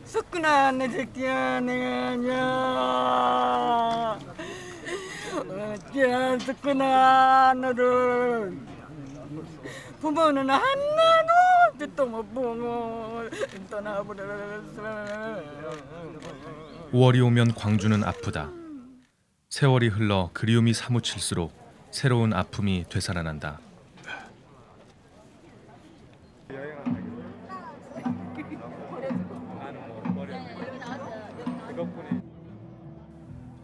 석구나 내 새끼야 내가 야 석구나 너를 부모는 하나도 듣도 못 보고 떠나버렸어. 5월이 오면 광주는 아프다. 세월이 흘러 그리움이 사무칠수록 새로운 아픔이 되살아난다.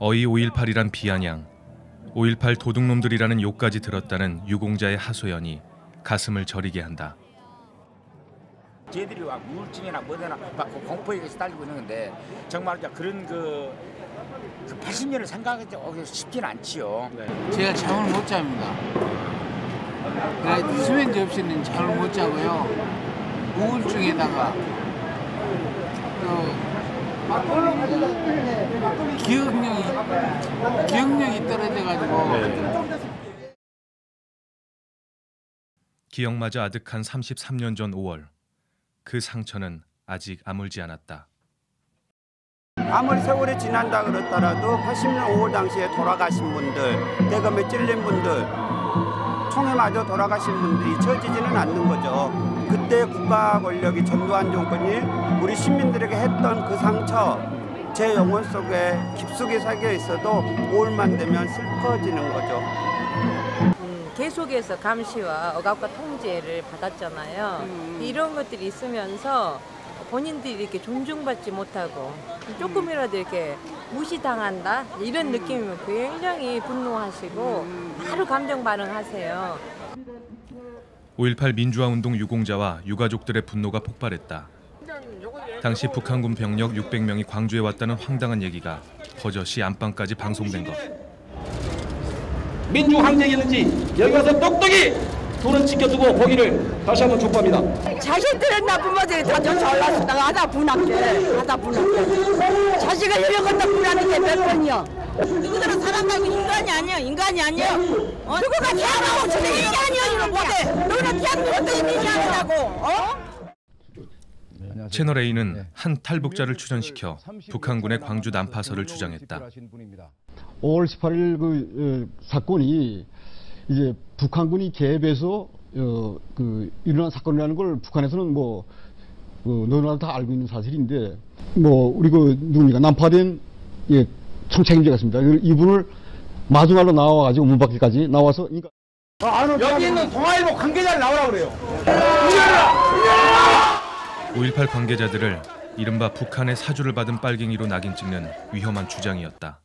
어이 5.18이란 비아냥, 5.18 도둑놈들이라는 욕까지 들었다는 유공자의 하소연이 가슴을 저리게 한다. 쟤들이 우울증이나 뭐되나 막 공포에 시달리고 있는 건데 정말 그런 그 80년을 생각하기 쉽지는 않지요. 제가 잠을 못 잡니다. 수면제 없이는 잠을 못 자고요. 우울증에다가 또 기억력이 떨어져가지고. 기억마저 아득한 33년 전 5월. 그 상처는 아직 아물지 않았다. 아무리 세월이 지난다 그렇더라도 80년 5월 당시에 돌아가신 분들, 대검에 찔린 분들, 총에 맞아 돌아가신 분들이 잊혀지지는 않는 거죠. 그때 국가 권력이 전두환 정권이 우리 시민들에게 했던 그 상처, 제 영혼 속에 깊숙이 새겨 있어도 5월만 되면 슬퍼지는 거죠. 계속해서 감시와 억압과 통제를 받았잖아요. 이런 것들이 있으면서 본인들이 이렇게 존중받지 못하고 조금이라도 이렇게 무시당한다 이런 느낌이면 굉장히 분노하시고 바로 감정 반응하세요. 5.18 민주화운동 유공자와 유가족들의 분노가 폭발했다. 당시 북한군 병력 600명이 광주에 왔다는 황당한 얘기가 버젓이 안방까지 방송된 것. 민주항쟁이었는지 여기 와서 똑똑히 도는 지켜주고 보기를 다시 한번 촉구합니다. 자식들은 나쁜 것들이 다 잘났다가 하다 분할게. 자식을 이런 것도 분하는데 몇 번이요. 누구들은 사람하고 인간이 아니야. 누구가 태어나고 저는 인간이야 이거 못해. 너는 태어나고 인간이 아니라고. 채널 A는 한 탈북자를 출연시켜 북한군의 광주 난파설을 주장했다. 5월 18일 그 사건이 이제 북한군이 개입해서 일어난 사건이라는 걸 북한에서는 너나 다 알고 있는 사실인데 우리 누굽니까 난파된 총책임자가 있습니다. 이분을 마주말로 나와가지고 문 밖에까지 나와서 여기 있는 동아일보 관계자를 나오라고 그래요. 5.18 관계자들을 이른바 북한의 사주를 받은 빨갱이로 낙인 찍는 위험한 주장이었다.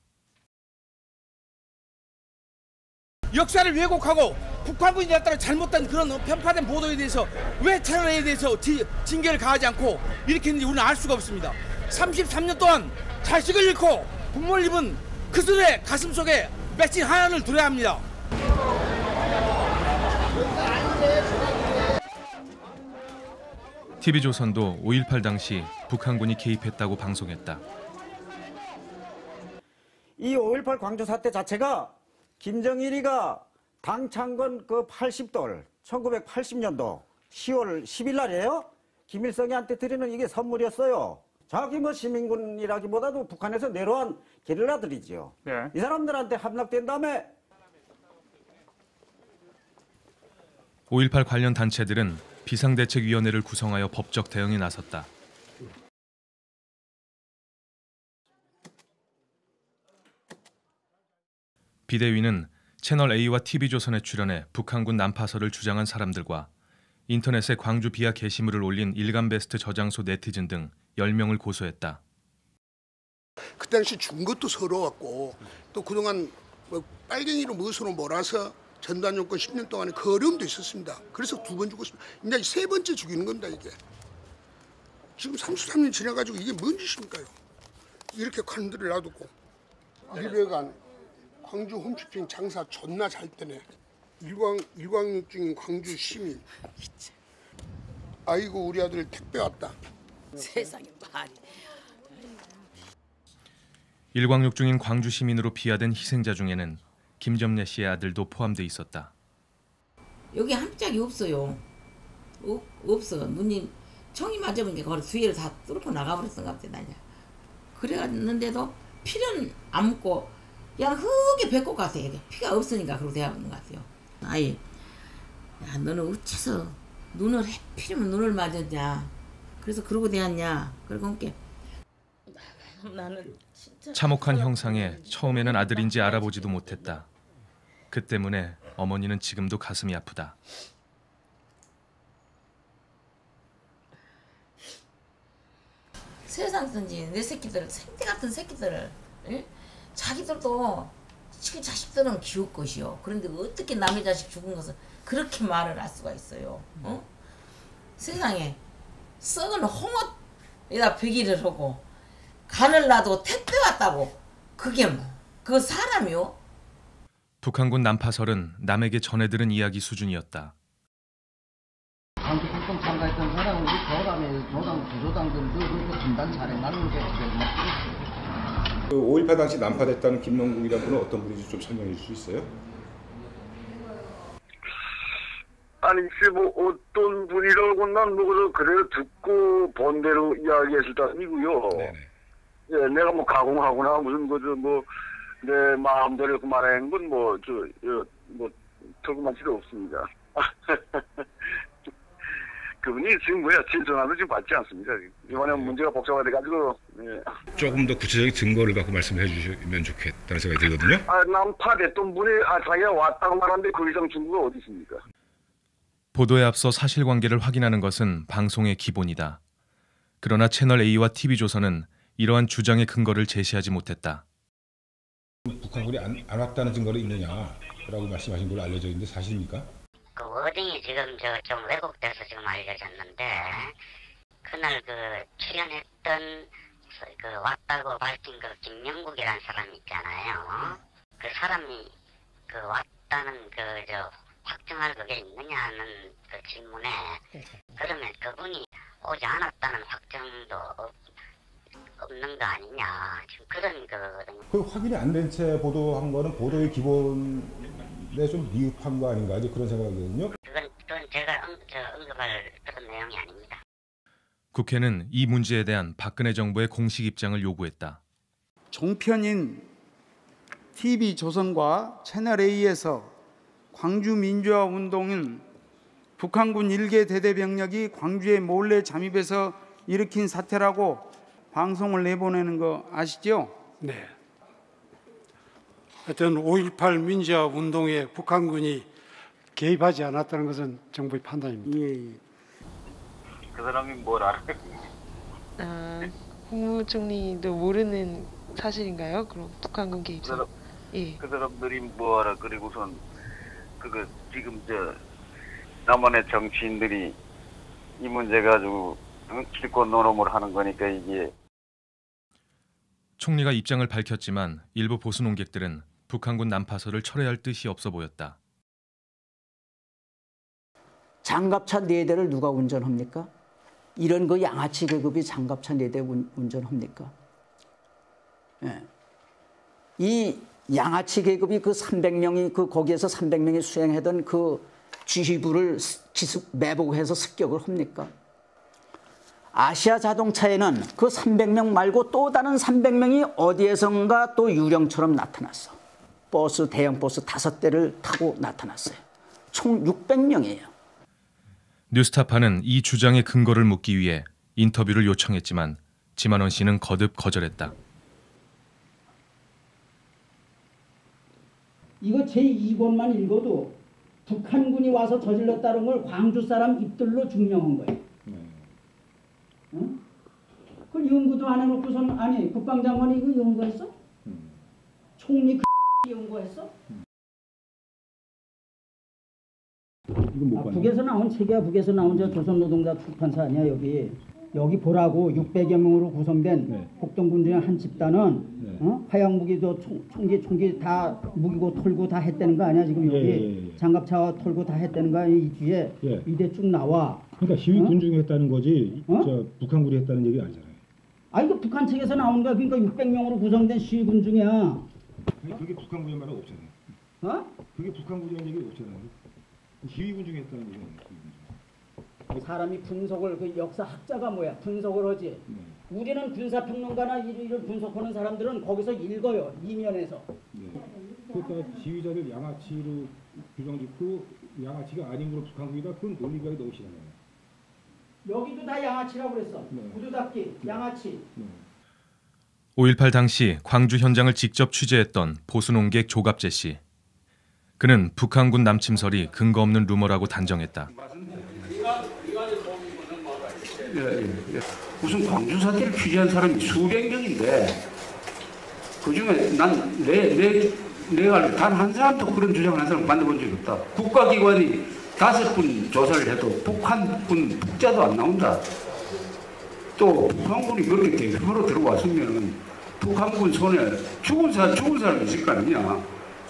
역사를 왜곡하고 북한군이 따라 잘못된 그런 편파된 보도에 대해서 왜 채널에 대해서 징계를 가하지 않고 이렇게 했는지 우리는 알 수가 없습니다. 33년 동안 자식을 잃고 부모를 입은 그들의 가슴속에 맺힌 한한을 들어야 합니다. TV조선도 5.18 당시 북한군이 개입했다고 방송했다. 이 5.18 광주 사태 자체가 김정일이가 당창건 그 80돌 1980년도 10월 10일 날이에요. 김일성이한테 드리는 이게 선물이었어요. 자기 시민군이라기보다도 북한에서 내려온 게릴라들이지요. 네. 이 사람들한테 함락된 다음에 5.18 관련 단체들은 비상대책위원회를 구성하여 법적 대응에 나섰다. 비대위는 채널 A와 TV조선에 출연해 북한군 난파설을 주장한 사람들과 인터넷에 광주 비하 게시물을 올린 일간베스트 저장소 네티즌 등 10명을 고소했다. 그 당시 준 것도 서러웠고 또 그동안 빨갱이로 무엇으로 몰아서 전두환 정권 10년 동안에 그 어려움도 있었습니다. 그래서 2번 죽었습니다. 이제 3번째 죽이는 겁니다. 이게. 지금 33년 지나가지고 이게 뭔 짓입니까요? 이렇게 관들을 놔두고 200안 광주 홈쇼핑 장사 존나 잘 때네. 일광욕 중인 광주 시민. 아이고 우리 아들 택배 왔다. 세상에 말이. 일광욕 중인 광주 시민으로 비하된 희생자 중에는 김점례 씨의 아들도 포함돼 있었다. 여기 한 짝이 없어요. 없어. 문이 총이 맞으면 거기 뒤를 다 뚫고 나가버렸던 것 같아 나냐. 그래갔는데도 피는 안 묻고 그냥 흙에 뱉고 같아. 피가 없으니까 그러고 대하는 것 같아요. 아예 야 너는 어째서 눈을 해피면 눈을 맞았냐. 그래서 그러고 대했냐. 그러고 게 나는 진짜 참혹한 형상에 처음에는 아들인지 알아보지도 못했다. 그 때문에 어머니는 지금도 가슴이 아프다. 세상 든지 내 새끼들 생태 같은 새끼들을 예? 자기들도 지 자식들은 키울 것이요. 그런데 어떻게 남의 자식 죽은 것을 그렇게 말을 할 수가 있어요. 어? 세상에 썩은 홍어에다 베기를 하고 간을 놔도 택배 왔다고 그게 뭐 그 사람이요? 북한군 난파설은 남에게 전해들은 이야기 수준이었다. 강주 활동 참가했던 사람은 조당 부조당들도 그렇게 분단 잘해나는 게 그 5.18 당시 난파됐다는 김농국이라는 분은 어떤 분인지 좀 설명해 줄 수 있어요? 아니 뭐 어떤 분이라고 난 뭐 그래도 듣고 본 대로 이야기했을 따름이고요. 예, 내가 뭐 가공하거나 무슨 내 마음대로 그 말하는 건 뭐 털고만 필요 없습니다. 그분이 지금 진정함을 지금 받지 않습니다. 이번에 문제가 복잡화돼가지고. 예. 조금 더 구체적인 증거를 갖고 말씀해 주시면 좋겠다는 생각이 들거든요. 난파됐던 분이 자기가 왔다고 말하는데 그 이상 증거가 어디 있습니까? 보도에 앞서 사실관계를 확인하는 것은 방송의 기본이다. 그러나 채널A와 TV조선은 이러한 주장의 근거를 제시하지 못했다. 북한군이 안 왔다는 증거가 있느냐라고 말씀하신 걸로 알려져 있는데 사실입니까? 그 워딩이 지금 좀 왜곡돼서 지금 알려졌는데 그날 그 출연했던 그 왔다고 밝힌 그 김명국이라는 사람이 있잖아요. 그 사람이 그 왔다는 확정할 그게 있느냐는 그 질문에 그러면 그분이 오지 않았다는 확정도 없는 거 아니냐 지금 그런 거거든요. 그 확인이 안 된 채 보도한 거는 보도의 기본에 좀 미흡한 거 아닌가 이제 그런 생각이거든요. 그건 제가 언급할 그런 내용이 아닙니다. 국회는 이 문제에 대한 박근혜 정부의 공식 입장을 요구했다. 종편인 TV조선과 채널A에서 광주민주화운동은 북한군 일개 대대병력이 광주에 몰래 잠입해서 일으킨 사태라고 방송을 내보내는 거 아시죠? 네. 하여튼 5.18 민주화 운동에 북한군이 개입하지 않았다는 것은 정부의 판단입니다. 예. 그 사람이 뭘 알아요? 국무총리도 모르는 사실인가요? 그럼 북한군 개입 사실? 예. 그 사람들이 뭐 알아? 그리고선 지금 남한의 정치인들이 이 문제 가지고 길고 노름을 하는 거니까 이게. 총리가 입장을 밝혔지만 일부 보수 논객들은 북한군 난파설을 철회할 뜻이 없어 보였다. 장갑차 4대를 누가 운전합니까? 이런 그 양아치 계급이 장갑차 4대 운전합니까? 예. 이 양아치 계급이 그 300명이 거기에서 300명이 수행하던 그 지휘부를 매복해서 습격을 합니까? 아시아 자동차에는 그 300명 말고 또 다른 300명이 어디에선가 또 유령처럼 나타났어. 대형 버스 5대를 타고 나타났어요. 총 600명이에요. 뉴스타파는 이 주장의 근거를 묻기 위해 인터뷰를 요청했지만 지만원 씨는 거듭 거절했다. 이거 제2권만 읽어도 북한군이 와서 저질렀다는 걸 광주 사람 입들로 증명한 거예요. 응? 그걸 연구도 안 해놓고서는 아니 국방장관이 이거 연구했어? 총리 연구했어? 북에서 나온 책이야. 북에서 나온 저 조선노동자 출판사 아니야 여기. 여기 보라고 600여 명으로 구성된 폭동군 중에 한 집단은 화약 무기도 총기 다 무기고 털고 다 했다는 거 아니야 지금 여기. 장갑차 털고 다 했다는 거 아니야 이 뒤에. 이대 쭉 나와. 그러니까 시위군 중에 했다는 거지 북한군이 했다는 얘기 아니잖아요. 이거 북한 책에서 나온 거야. 그러니까 600명으로 구성된 시위군 중이야. 그게 북한군이 말은 없잖아요. 그게 북한군이라는 얘기 없잖아요. 시위군 중에 했다는 얘기는 사람이 분석을 그 역사학자가 뭐야 분석을 하지. 우리는 군사평론가나 이런 분석하는 사람들은 거기서 읽어요 이면에서. 그러니까 지휘자를 양아치로 규정짓고 양아치가 아닌 걸로 북한군이다 그런 논리가 너무 심하네요. 여기도 다 양아치라고 그랬어. 구두닦기 양아치. 5.18 당시 광주 현장을 직접 취재했던 보수논객 조갑재 씨. 그는 북한군 남침설이 근거 없는 루머라고 단정했다. 무슨 광주 사태를 취재한 사람이 수백 명인데 그중에 내가 단 한 사람도 그런 주장을 한 사람 만나본 적이 없다. 국가기관이 5분 조사를 해도 북한군 북자도 안 나온다. 또 북한군이 그렇게 대규모로 들어왔으면 북한군 손에 죽은 사람이 있을 거 아니냐.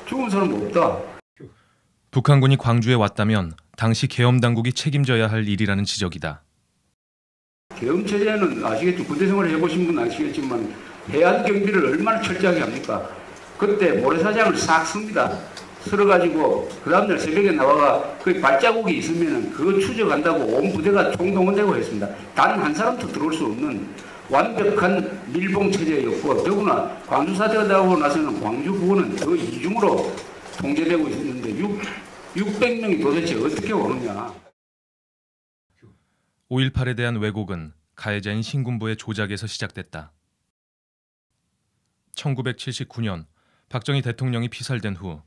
죽은 사람은 없다. 북한군이 광주에 왔다면 당시 계엄 당국이 책임져야 할 일이라는 지적이다. 계엄 체제는 아시겠죠. 군대 생활을 해보신 분은 아시겠지만 해안 경비를 얼마나 철저하게 합니까? 그때 모래사장을 싹 씁니다. 쓸어가지고 그 다음날 새벽에 나와가 그 발자국이 있으면 그거 추적한다고 온 부대가 총동원되고 했습니다. 단 한 사람도 들어올 수 없는 완벽한 밀봉 체제였고 더구나 광주 사태가 나오고 나서는 광주 부근은 그 이중으로 통제되고 있었는데 600명이 도대체 어떻게 오느냐. 5.18에 대한 왜곡은 가해자인 신군부의 조작에서 시작됐다. 1979년 박정희 대통령이 피살된 후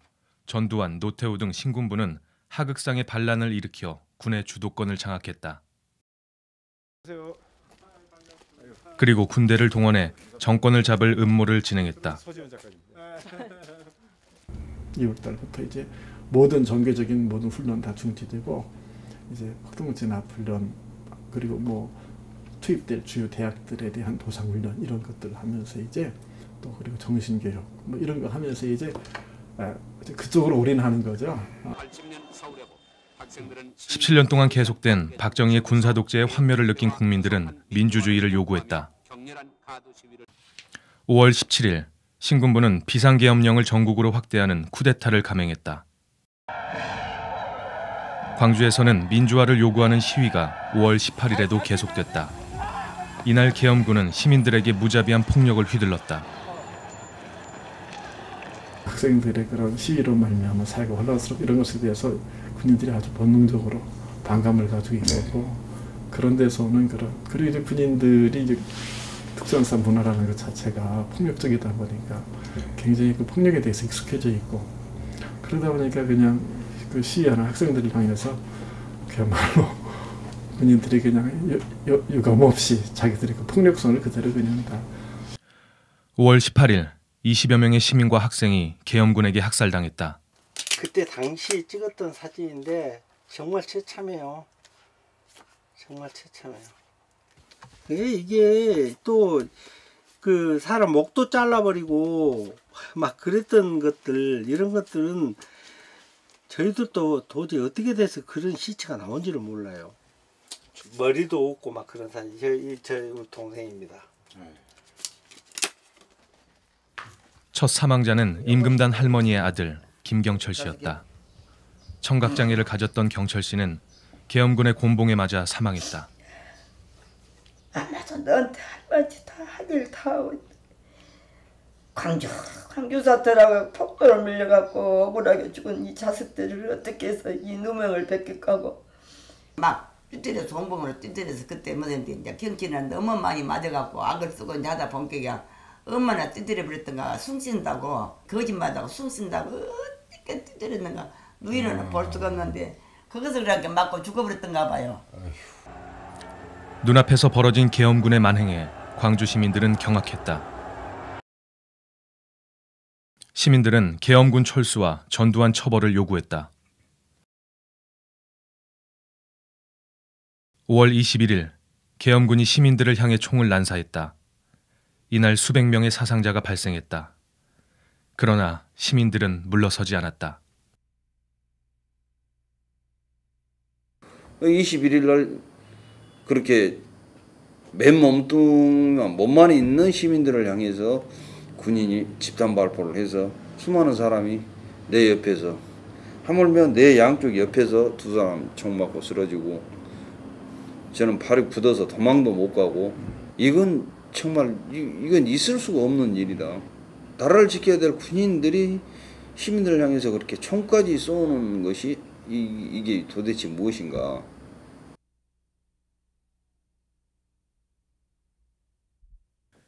전두환, 노태우 등 신군부는 하극상의 반란을 일으켜 군의 주도권을 장악했다. 그리고 군대를 동원해 정권을 잡을 음모를 진행했다. 2월달부터 이제 모든 정규적인 모든 훈련 다 중지되고 이제 폭동 진압 훈련 그리고 뭐 투입될 주요 대학들에 대한 도상 훈련 이런 것들 하면서 이제 또 그리고 정신 교육 뭐 이런 거 하면서 이제 그쪽으로 올인하는 거죠. 17년 동안 계속된 박정희의 군사 독재의 환멸을 느낀 국민들은 민주주의를 요구했다. 5월 17일 신군부는 비상계엄령을 전국으로 확대하는 쿠데타를 감행했다. 광주에서는 민주화를 요구하는 시위가 5월 18일에도 계속됐다. 이날 계엄군은 시민들에게 무자비한 폭력을 휘둘렀다. 학생들의 그런 시위로 말미암아 사회가 혼란스럽고 이런 것에 대해서 군인들이 아주 본능적으로 반감을 가지고 있었고 그런 데서 오는 그리고 이제 군인들이 이제 특전사 문화라는 것 자체가 폭력적이다 보니까 굉장히 그 폭력에 대해서 익숙해져 있고 그러다 보니까 그냥 그 시위하는 학생들을 향해서 그야말로 군인들이 그냥 유감없이 자기들의 그 폭력성을 그대로 그냥 다. 5월 18일 20여 명의 시민과 학생이 계엄군에게 학살당했다. 그때 당시 찍었던 사진인데 정말 처참해요. 정말 처참해요. 이게 또 그 사람 목도 잘라버리고 막 그랬던 것들 이런 것들은 저희들도 도저히 어떻게 돼서 그런 시체가 나온지를 몰라요. 머리도 없고 막 그런 사진. 저희 우리 동생입니다. 첫 사망자는 임금단 할머니의 아들 김경철 씨였다. 청각장애를 가졌던 경철 씨는 계엄군의 곤봉에 맞아 사망했다. 나도 너한테 할머니 다 하길 다 광주 사태라고 폭도를 밀려갖고 억울하게 죽은 이 자식들을 어떻게 해서 이 누명을 벗길까고 막 띠띠려서 홍봉으로 띠띠려서 그때 뭐든지 이제 경치는 너무 많이 맞아갖고 악을 쓰고 이제 하다 본격이야 얼마나 띠띠려 버렸던가 숨 쉰다고 거짓말하고 숨 쉰다고 어떻게 띠띠렸는가 누이는 볼 수가 없는데 그것을 그렇게 맞고 죽어버렸던가 봐요. 눈앞에서 벌어진 계엄군의 만행에 광주 시민들은 경악했다. 시민들은 계엄군 철수와 전두환 처벌을 요구했다. 5월 21일 계엄군이 시민들을 향해 총을 난사했다. 이날 수백 명의 사상자가 발생했다. 그러나 시민들은 물러서지 않았다. 21일 날 그렇게 맨몸뚱 몸만 있는 시민들을 향해서 군인이 집단 발포를 해서 수많은 사람이 내 옆에서 하물며 내 양쪽 옆에서 두 사람 총 맞고 쓰러지고 저는 팔이 굳어서 도망도 못 가고 이건 정말 이건 있을 수가 없는 일이다. 나라를 지켜야 될 군인들이 시민들을 향해서 그렇게 총까지 쏘는 것이 이게 도대체 무엇인가.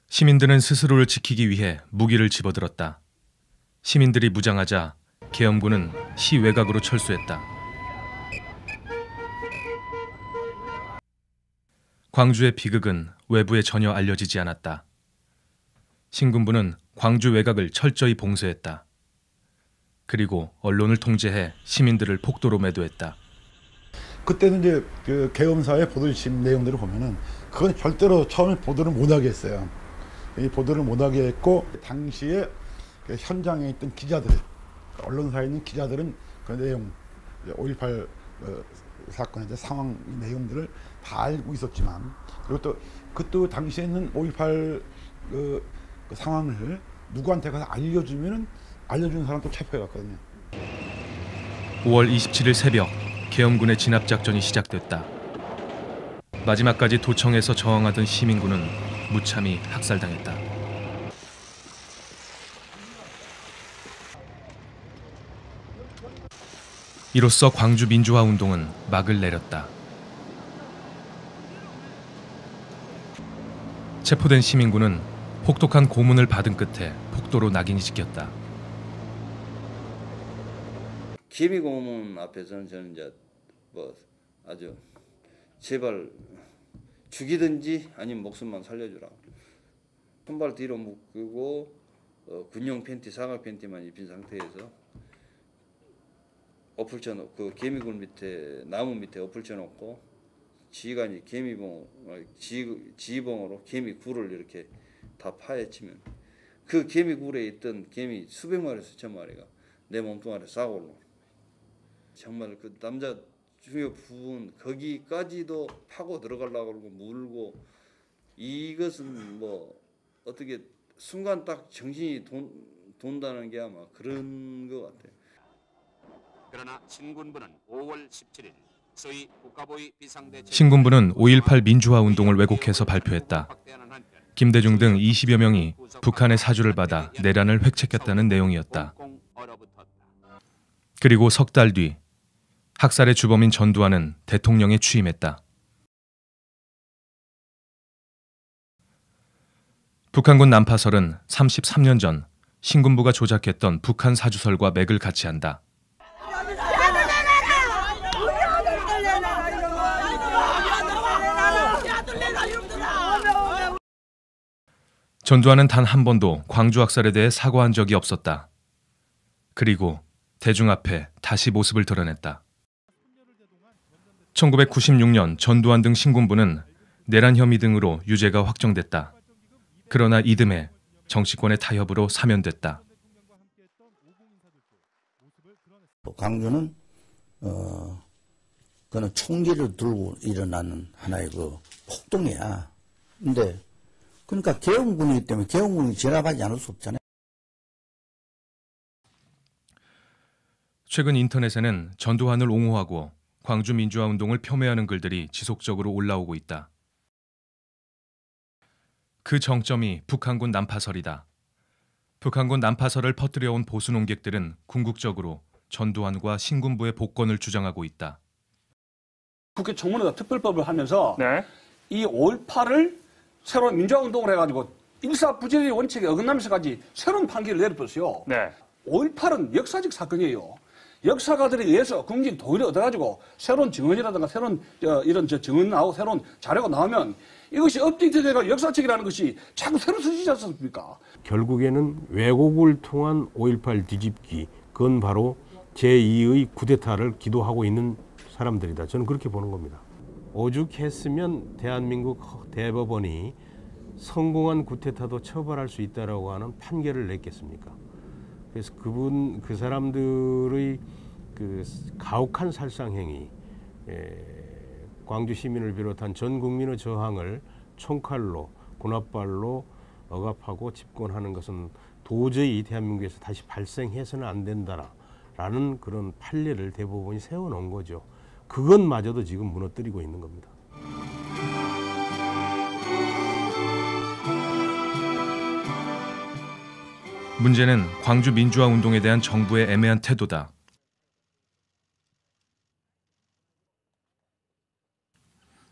시민들은 스스로를 지키기 위해 무기를 집어들었다. 시민들이 무장하자 계엄군은 시 외곽으로 철수했다. 광주의 비극은 외부에 전혀 알려지지 않았다. 신군부는 광주 외곽을 철저히 봉쇄했다. 그리고 언론을 통제해 시민들을 폭도로 매도했다. 그때는 이제 그 계엄사의 보도지침 내용들을 보면은 그건 절대로 처음에 보도를 못하게 했어요. 이 보도를 못하게 했고 당시에 그 현장에 있던 기자들, 언론사에 있는 기자들은 그 내용, 5.18 사건의 상황 내용들을 다 알고 있었지만 그리고 또 그때 당시에는 5.18 그 상황을 누구한테 가서 알려주면은 알려주는 사람 또 체포해갔거든요. 5월 27일 새벽 계엄군의 진압작전이 시작됐다. 마지막까지 도청에서 저항하던 시민군은 무참히 학살당했다. 이로써 광주 민주화 운동은 막을 내렸다. 체포된 시민군은 혹독한 고문을 받은 끝에 폭도로 낙인이 찍혔다. 기미고문 앞에서는 저는 이제 뭐 아주 제발 죽이든지 아니면 목숨만 살려주라. 손발 뒤로 묶고 군용 팬티, 사각 팬티만 입힌 상태에서 엎을쳐놓고 그 개미굴 밑에 나무 밑에 엎을쳐놓고 지가 이제 지휘봉으로 개미굴을 이렇게 다 파헤치면 그 개미굴에 있던 개미 수백 마리 수천 마리가 내 몸뚱아리에 싹 올라. 정말 그 남자 중요 부분 거기까지도 파고 들어가려고 그러고 물고 이것은 뭐 어떻게 순간 딱 정신이 돈다는 게 아마 그런 것 같아요. 그러나 신군부는 5월 17일 소위 국가보위 비상대책 신군부는 5.18 민주화 운동을 왜곡해서 발표했다. 김대중 등 20여 명이 북한의 사주를 받아 내란을 획책했다는 내용이었다. 그리고 석 달 뒤 학살의 주범인 전두환은 대통령에 취임했다. 북한군 난파설은 33년 전 신군부가 조작했던 북한 사주설과 맥을 같이 한다. 전두환은 단 한 번도 광주 학살에 대해 사과한 적이 없었다. 그리고 대중 앞에 다시 모습을 드러냈다. 1996년 전두환 등 신군부는 내란 혐의 등으로 유죄가 확정됐다. 그러나 이듬해 정치권의 타협으로 사면됐다. 광주는 그는 총기를 들고 일어나는 하나의 그 폭동이야. 근데 그러니까 계엄군이기 때문에 계엄군이 진압하지 않을 수 없잖아요. 최근 인터넷에는 전두환을 옹호하고 광주 민주화 운동을 폄훼하는 글들이 지속적으로 올라오고 있다. 그 정점이 북한군 난파설이다. 북한군 난파설을 퍼뜨려온 보수 농객들은 궁극적으로 전두환과 신군부의 복권을 주장하고 있다. 국회 청문회가 특별법을 하면서 이 5.18을 새로운 민주화운동을 해가지고 일사부재의 원칙에 어긋나면서까지 새로운 판결을 내려버렸어요. 5.18은 역사적 사건이에요. 역사가들에 의해서 국민 동의를 얻어가지고 새로운 증언이라든가 새로운 이런 증언 나오고 새로운 자료가 나오면 이것이 업데이트되고 역사책이라는 것이 자꾸 새로 쓰시지 않습니까? 결국에는 왜곡을 통한 5.18 뒤집기, 그건 바로 제2의 쿠데타를 기도하고 있는 사람들이다. 저는 그렇게 보는 겁니다. 오죽했으면 대한민국 대법원이 성공한 쿠데타도 처벌할 수 있다라고 하는 판결을 냈겠습니까? 그래서 그 사람들의 그 가혹한 살상행위, 광주 시민을 비롯한 전 국민의 저항을 총칼로, 군합발로 억압하고 집권하는 것은 도저히 대한민국에서 다시 발생해서는 안 된다라는 그런 판례를 대법원이 세워놓은 거죠. 그것마저도 지금 무너뜨리고 있는 겁니다. 문제는 광주 민주화 운동에 대한 정부의 애매한 태도다.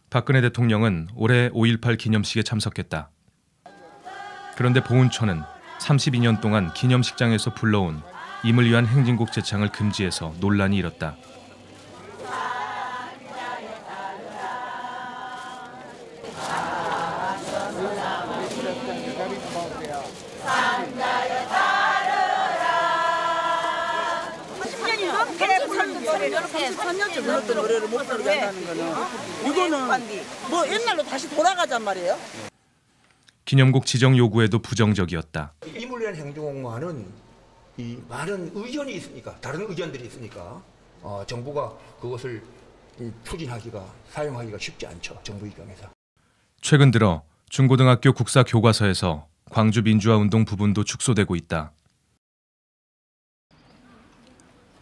박근혜 대통령은 올해 5.18 기념식에 참석했다. 그런데 보훈처는 32년 동안 기념식장에서 불러온 임을 위한 행진곡 제창을 금지해서 논란이 일었다. 이렇게 선녀들 불렀던 노래를 못 부르게 한다는 거는 이거는 뭐 옛날로 다시 돌아가잔 말이에요. 기념곡 지정 요구에도 부정적이었다. 임을 위한 행정공무원은 이 많은 의견이 있으니까 다른 의견들이 있으니까 정부가 그것을 추진하기가 사용하기가 쉽지 않죠. 정부 입장에서. 최근 들어 중고등학교 국사 교과서에서 광주 민주화 운동 부분도 축소되고 있다.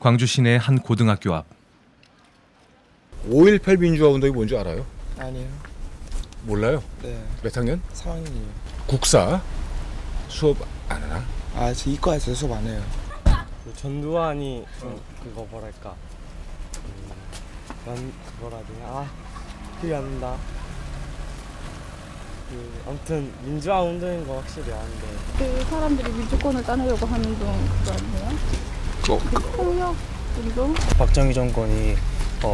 광주 시내의 한 고등학교 앞. 5.18 민주화 운동이 뭔지 알아요? 아니요. 몰라요? 네. 몇 학년? 3학년이요. 국사 수업 안 하나? 저 이과에서 수업 안 해요. 전두환이 그거 뭐랄까 뭐라 해야 되나? 기억이 안 난다. 아무튼 민주화 운동인 거 확실히 아는데 그 사람들이 민주권을 따내려고 하는 운동 그거 아니에요? 폭력 운동? 박정희 정권이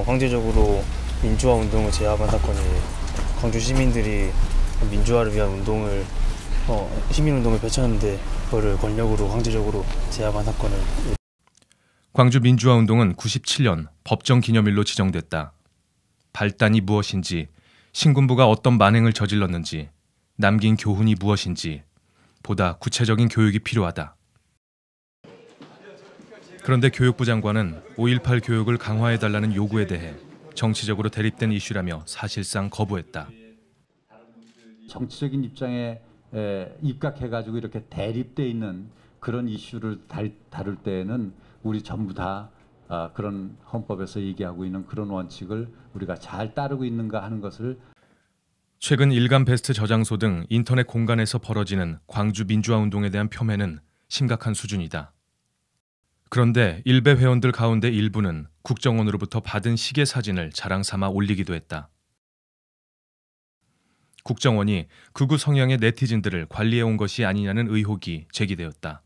강제적으로 민주화 운동을 제압한 사건이 광주 시민들이 민주화를 위한 운동을 시민운동을 펼쳤는데 그거를 권력으로 강제적으로 제압한 사건을. 광주 민주화 운동은 97년 법정 기념일로 지정됐다. 발단이 무엇인지, 신군부가 어떤 만행을 저질렀는지, 남긴 교훈이 무엇인지 보다 구체적인 교육이 필요하다. 그런데 교육부 장관은 5.18 교육을 강화해달라는 요구에 대해 정치적으로 대립된 이슈라며 사실상 거부했다. 정치적인 입장에 입각해가지고 이렇게 대립돼 있는 그런 이슈를 다룰 때에는 우리 전부 다 그런 헌법에서 얘기하고 있는 그런 원칙을 우리가 잘 따르고 있는가 하는 것을. 최근 일간베스트 저장소 등 인터넷 공간에서 벌어지는 광주 민주화 운동에 대한 폄훼는 심각한 수준이다. 그런데 일베 회원들 가운데 일부는 국정원으로부터 받은 시계 사진을 자랑 삼아 올리기도 했다. 국정원이 극우 성향의 네티즌들을 관리해온 것이 아니냐는 의혹이 제기되었다.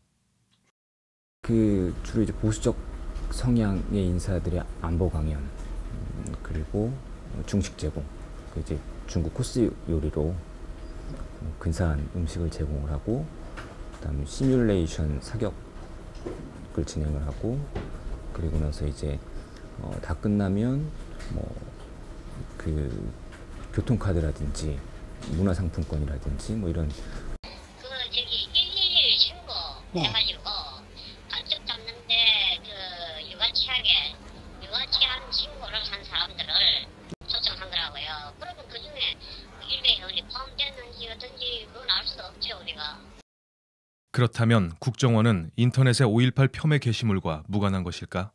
주로 이제 보수적 성향의 인사들의 안보 강연, 그리고 중식 제공, 이제 중국 코스 요리로 근사한 음식을 제공을 하고, 그다음에 시뮬레이션 사격을 진행을 하고, 그리고 나서 이제 다 끝나면 교통카드라든지 문화상품권이라든지 이런. 저기 111 신고 해가지고 간첩 잡는데 유가치한 신고를 한 사람들을 초청한 거라고요. 그러면 그 중에 일베 회원이 포함됐는지 어떤지 그건 알 수 없죠 우리가. 그렇다면 국정원은 인터넷의 5.18 폄훼 게시물과 무관한 것일까?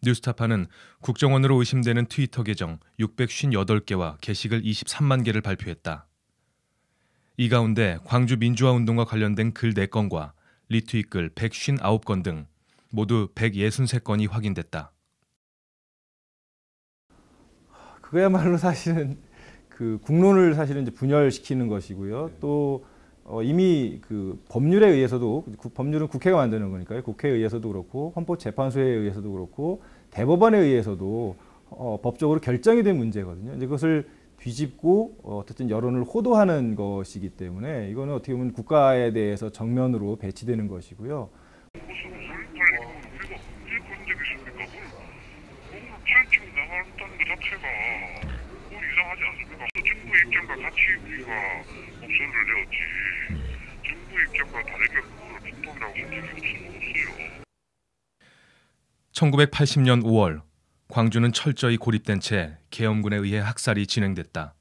뉴스타파는 국정원으로 의심되는 트위터 계정 658개와 게시글 23만 개를 발표했다. 이 가운데 광주 민주화 운동과 관련된 글 4건과 리트윗 글 159건 등 모두 163건이 확인됐다. 그거야말로 사실은 국론을 사실은 이제 분열시키는 것이고요. 또 이미 법률에 의해서도, 법률은 국회가 만드는 거니까요. 국회에 의해서도 그렇고 헌법재판소에 의해서도 그렇고 대법원에 의해서도 법적으로 결정이 된 문제거든요. 이제 그것을 뒤집고 어쨌든 여론을 호도하는 것이기 때문에 이거는 어떻게 보면 국가에 대해서 정면으로 배치되는 것이고요. 정부의 입장과 같이 우리가 목소리를 내었지 정부의 입장과 다르게 그걸 폭동이라고 한 적이 없어요. 1980년 5월 광주는 철저히 고립된 채 계엄군에 의해 학살이 진행됐다.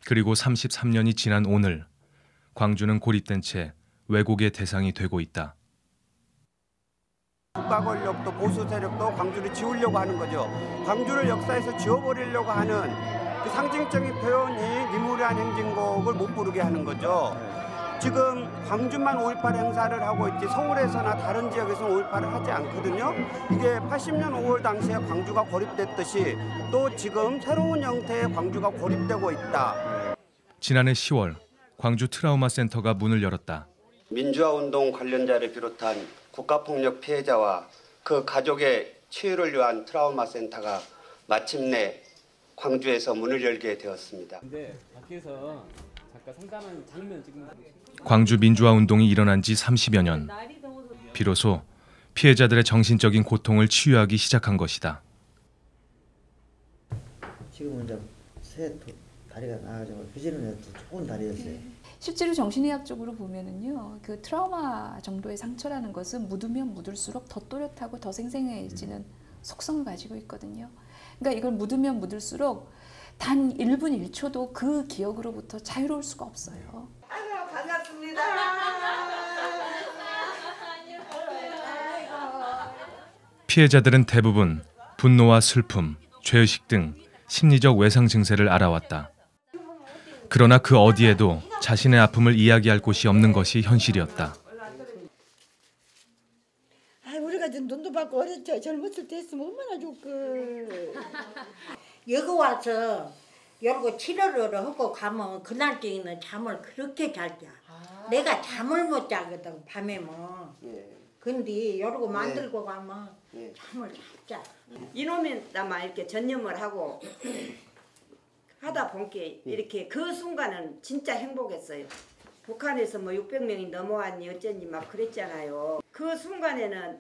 그리고 33년이 지난 오늘 광주는 고립된 채 왜곡의 대상이 되고 있다. 국가 권력도 보수 세력도 광주를 지우려고 하는 거죠. 광주를 역사에서 지워버리려고 하는 그 상징적인 표현이 니무리한 행진곡을 못 부르게 하는 거죠. 지금 광주만 5.18 행사를 하고 있지 서울에서나 다른 지역에서는 5.18을 하지 않거든요. 이게 80년 5월 당시에 광주가 고립됐듯이 또 지금 새로운 형태의 광주가 고립되고 있다. 지난해 10월 광주 트라우마 센터가 문을 열었다. 민주화운동 관련자를 비롯한 국가폭력 피해자와 그 가족의 치유를 위한 트라우마 센터가 마침내 광주에서 문을 열게 되었습니다. 근데 밖에서 잠깐 상담하는 장면 찍는 거. 광주 민주화 운동이 일어난 지 30여 년. 비로소 피해자들의 정신적인 고통을 치유하기 시작한 것이다. 지금은 이제 새 다리가 나아지고 그전에는 좋은 다리였어요. 실제로 정신의학적으로 보면은요, 그 트라우마 정도의 상처라는 것은 묻으면 묻을수록 더 또렷하고 더 생생해지는 속성을 가지고 있거든요. 그러니까 이걸 묻으면 묻을수록 단 1분 1초도 그 기억으로부터 자유로울 수가 없어요. 아이고, 반갑습니다. 피해자들은 대부분 분노와 슬픔, 죄의식 등 심리적 외상 증세를 알아왔다. 그러나 그 어디에도 자신의 아픔을 이야기할 곳이 없는 것이 현실이었다. 우리가 좀 돈도 받고 어렸죠. 젊었을 때 했으면 얼마나 좋고. 여기 와서 여러고 치료를 하고 가면 그날 경에는 잠을 그렇게 잘 자. 내가 잠을 못 자거든 밤에 뭐. 근데 여러고 만들고 가면 잠을 잘 자. 이놈이 아마 이렇게 전념을 하고 하다 보니까 이렇게 그 순간은 진짜 행복했어요. 북한에서 뭐 600명이 넘어왔니 어쩐지 막 그랬잖아요. 그 순간에는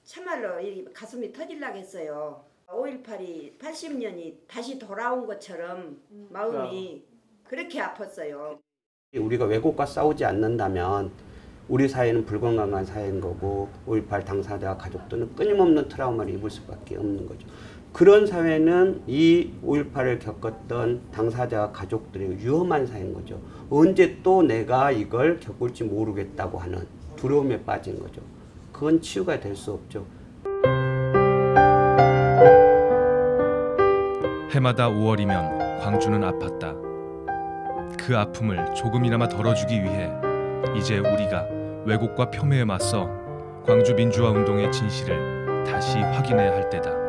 참말로 이 가슴이 터질라고 했어요. 5.18이 80년이 다시 돌아온 것처럼 마음이 그렇게 아팠어요. 우리가 왜곡과 싸우지 않는다면 우리 사회는 불건강한 사회인 거고 5.18 당사자와 가족들은 끊임없는 트라우마를 입을 수밖에 없는 거죠. 그런 사회는 이 5.18을 겪었던 당사자와 가족들의 위험한 사회인 거죠. 언제 또 내가 이걸 겪을지 모르겠다고 하는 두려움에 빠진 거죠. 그건 치유가 될 수 없죠. 해마다 5월이면 광주는 아팠다. 그 아픔을 조금이나마 덜어주기 위해 이제 우리가 왜곡과 폄훼에 맞서 광주 민주화 운동의 진실을 다시 확인해야 할 때다.